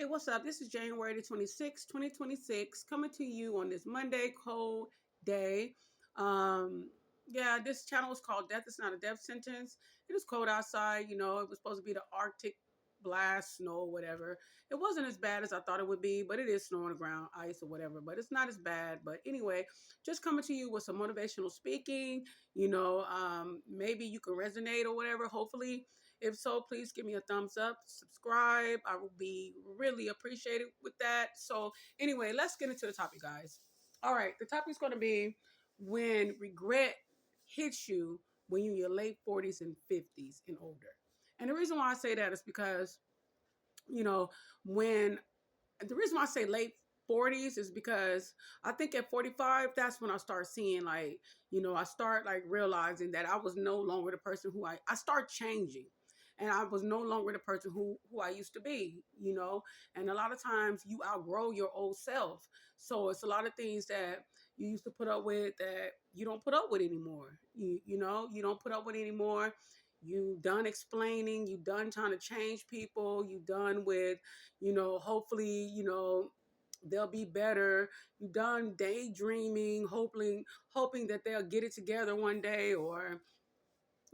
Hey, what's up? This is January the 26th, 2026, coming to you on this Monday cold day. Um, yeah, this channel is called Death is Not a Death Sentence. It is cold outside. It was supposed to be the Arctic blast, snow, whatever. It wasn't as bad as I thought it would be, but it is snow on the ground, ice or whatever, but it's not as bad. But anyway, just coming to you with some motivational speaking. Maybe you can resonate or whatever, hopefully. If so, please give me a thumbs up, subscribe. I will be really appreciated with that. So, anyway, let's get into the topic, guys. All right, the topic is going to be when regret hits you when you're in your late 40s and 50s and older. And the reason why I say that is because, you know, when the reason why I say late 40s is because I think at 45, that's when I start seeing I start like realizing that I was no longer the person I start changing. And I was no longer the person who I used to be. And a lot of times you outgrow your old self. So it's a lot of things that you used to put up with that you don't put up with anymore. You don't put up with anymore. You done explaining, you done trying to change people, you done with hopefully, they'll be better. You done daydreaming, hoping that they'll get it together one day, or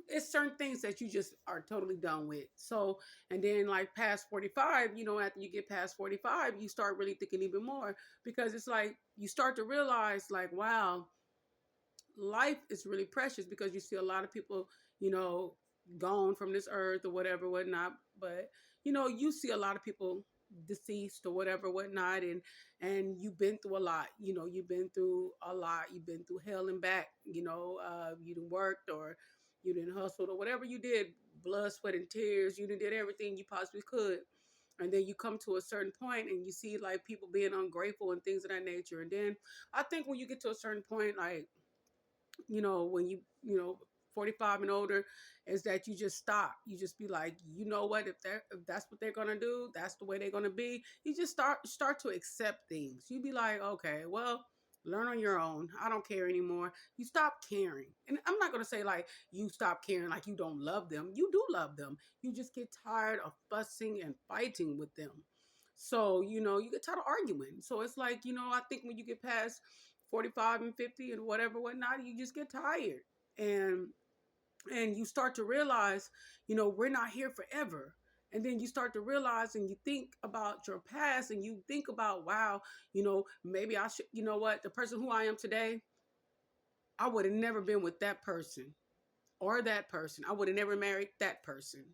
it's certain things that you just are totally done with. So, and then like past 45, after you get past 45, you start really thinking even more because it's like you start to realize like, wow, life is really precious because you see a lot of people, you know, gone from this earth or whatever, whatnot. But you see a lot of people deceased or whatever, whatnot, and you've been through a lot. You've been through a lot. You've been through hell and back. You done worked or you done hustled or whatever you did, blood, sweat, and tears. You done did everything you possibly could. And then you come to a certain point and you see like people being ungrateful and things of that nature. And then I think when you get to a certain point, like when 45 and older, is that you just stop. You just be like, you know what, if that's what they're gonna do, that's the way they're gonna be. You just start to accept things. You be like, okay, well, learn on your own. I don't care anymore. You stop caring. And I'm not gonna say like you stop caring like you don't love them. You do love them. You just get tired of fussing and fighting with them. So, you get tired of arguing. So it's like, I think when you get past 45 and 50 and whatever, whatnot, you just get tired. And you start to realize, we're not here forever. And then you start to realize and you think about your past and you think about, wow, maybe I should, the person who I am today, I would have never been with that person or that person. I would have never married that person.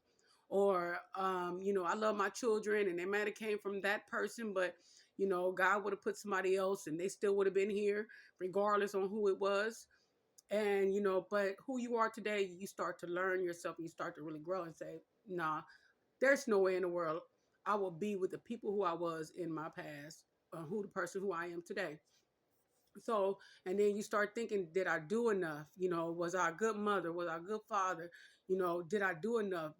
Or, I love my children and they might have came from that person, but, God would have put somebody else and they still would have been here regardless on who it was. And, but who you are today, you start to learn yourself and you start to really grow and say, nah, there's no way in the world I will be with the people who I was in my past, who the person who I am today. So, and then you start thinking, did I do enough? Was I a good mother? Was I a good father? Did I do enough?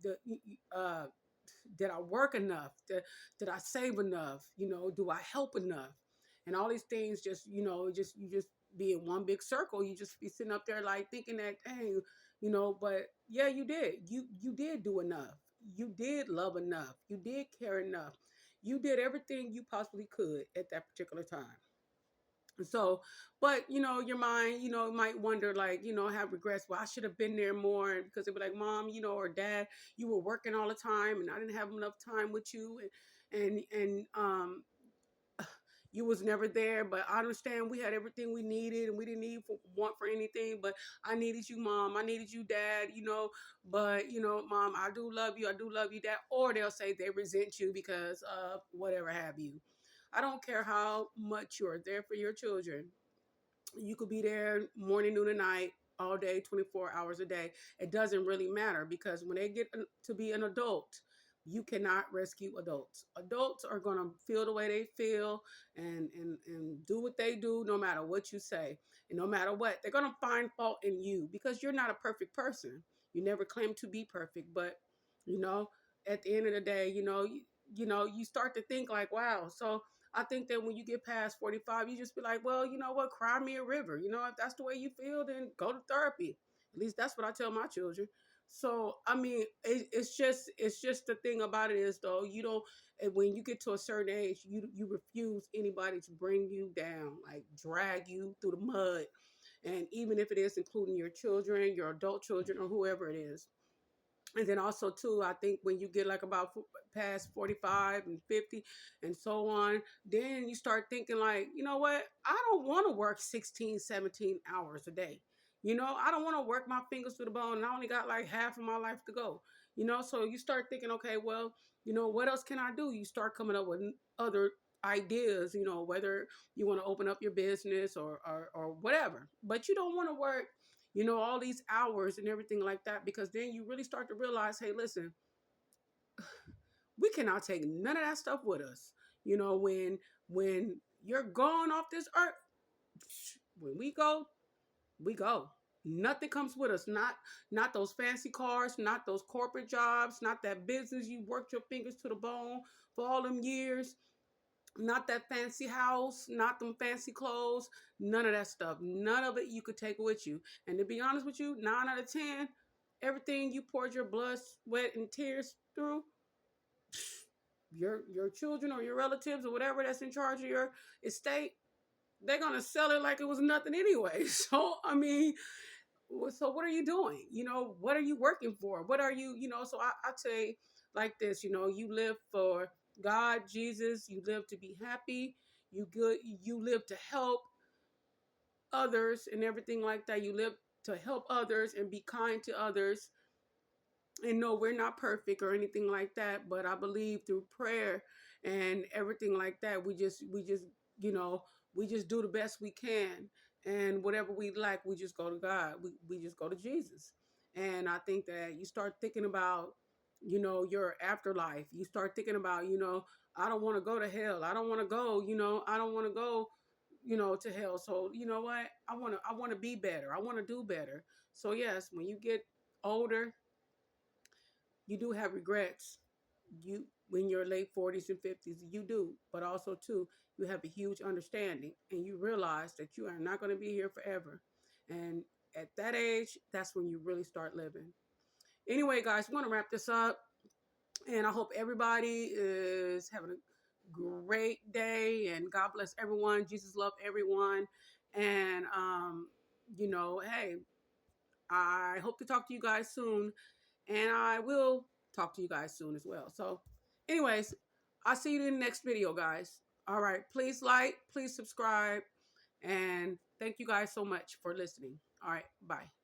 Did I work enough? Did I save enough? Do I help enough? And all these things just, you just be in one big circle. You just be sitting up there like thinking that, hey, but yeah, you did. You did do enough. You did love enough. You did care enough. You did everything you possibly could at that particular time. So, but your mind, might wonder, like, have regrets. Well, I should have been there more because it would be like, mom, or dad, you were working all the time and I didn't have enough time with you. And you was never there, but I understand we had everything we needed and we didn't want for anything, but I needed you, mom. I needed you, dad, but, mom, I do love you. I do love you, dad. Or they'll say they resent you because of whatever have you. I don't care how much you're there for your children. You could be there morning, noon, and night, all day, 24 hours a day. It doesn't really matter because when they get to be an adult, you cannot rescue adults. Adults are going to feel the way they feel and do what they do no matter what you say. And no matter what, they're going to find fault in you because you're not a perfect person. You never claim to be perfect, but, you know, at the end of the day, you start to think like, wow. So I think that when you get past 45, you just be like, well, you know what? Cry me a river. If that's the way you feel, then go to therapy. At least that's what I tell my children. So I mean, it's just the thing about it is though, you don't, and when you get to a certain age, you refuse anybody to bring you down, like drag you through the mud, and even if it is including your children, your adult children, or whoever it is. And then also too, I think when you get like about past 45 and 50 and so on, then you start thinking like, you know what, I don't want to work 16, 17 hours a day. I don't want to work my fingers to the bone, and I only got like half of my life to go. So you start thinking, okay, well, what else can I do? You start coming up with other ideas, whether you want to open up your business or whatever, but you don't want to work all these hours and everything like that, because then you really start to realize, hey, listen, we cannot take none of that stuff with us. When you're gone off this earth, when we go. Nothing comes with us. Not those fancy cars, not those corporate jobs, not that business you worked your fingers to the bone for all them years, not that fancy house, not them fancy clothes, none of that stuff. None of it you could take with you. And to be honest with you, 9 out of 10, everything you poured your blood, sweat, and tears through, your children or your relatives or whatever that's in charge of your estate, they're gonna sell it like it was nothing anyway. So I mean, so what are you doing? What are you working for? What are you? So I say like this. You live for God, Jesus. You live to be happy. You live to help others and everything like that. You live to help others and be kind to others. And no, we're not perfect or anything like that, but I believe through prayer and everything like that, you know we just do the best we can. And whatever we like, we just go to God. We just go to Jesus. And I think that you start thinking about your afterlife. You start thinking about, I don't want to go to hell. I don't want to go, I don't want to go to hell. So you know what, I want to be better. I want to do better. So yes, when you get older, you do have regrets. You When you're late 40s and 50s, you do, but also too, you have a huge understanding and you realize that you are not going to be here forever. And at that age, that's when you really start living. Anyway, guys, we're going to wrap this up, and I hope everybody is having a great day, and God bless everyone. Jesus love everyone. And hey, I hope to talk to you guys soon, and I will talk to you guys soon as well. So, anyways, I'll see you in the next video, guys. All right. Please like, please subscribe, and thank you guys so much for listening. All right. Bye.